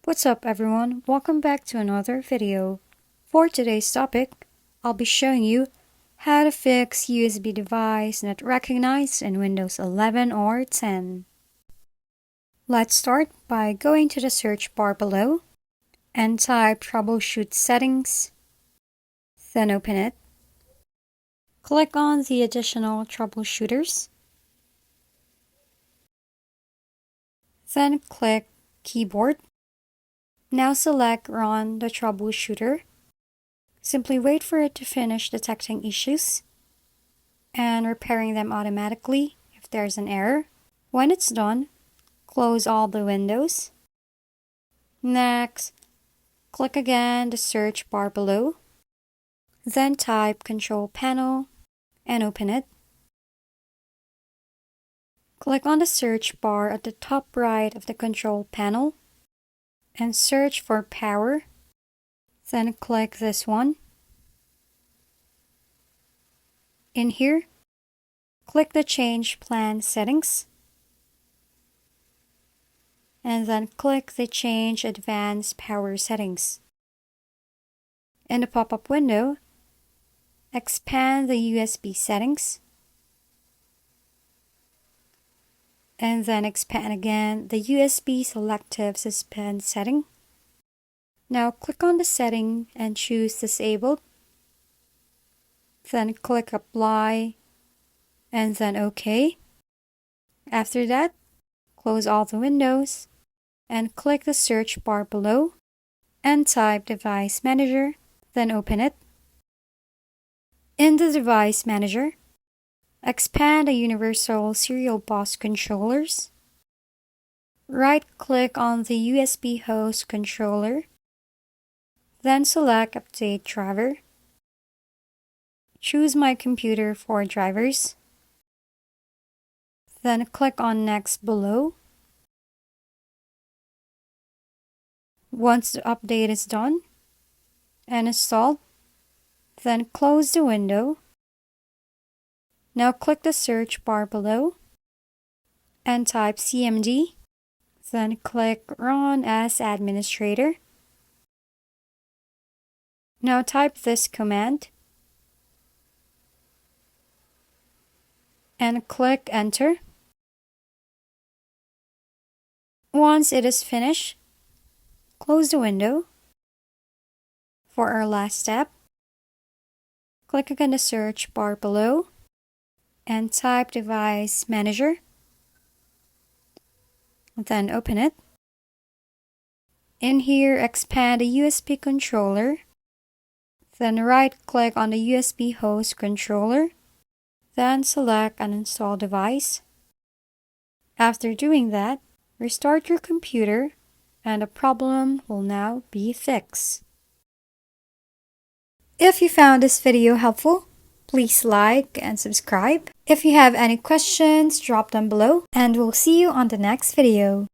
What's up everyone, welcome back to another video. For today's topic, I'll be showing you how to fix USB device not recognized in Windows 11 or 10. Let's start by going to the search bar below and type troubleshoot settings, then open it. Click on the additional troubleshooters, then click keyboard. Now select Run the troubleshooter. Simply wait for it to finish detecting issues and repairing them automatically if there's an error. When it's done, close all the windows. Next, click again the search bar below. Then type Control Panel and open it. Click on the search bar at the top right of the control panel and search for power. Then click this one. In here, click the Change Plan Settings. And then click the Change Advanced Power Settings. In the pop-up window, expand the USB settings. And then expand again the USB Selective Suspend setting. Now click on the setting and choose Disabled. Then click Apply and then OK. After that, close all the windows and click the search bar below and type Device Manager, then open it. In the Device Manager, expand the Universal Serial Bus Controllers. Right-click on the USB host controller. Then select Update Driver. Choose My Computer for drivers. Then click on Next below. Once the update is done and installed, then close the window. Now click the search bar below and type CMD, then click Run as Administrator. Now type this command and click Enter. Once it is finished, close the window. For our last step, click again the search bar below and type Device Manager. Then open it. In here, expand the USB controller. Then right-click on the USB host controller. Then select Uninstall Device. After doing that, restart your computer and the problem will now be fixed. If you found this video helpful, please like and subscribe. If you have any questions, drop them below and we'll see you on the next video.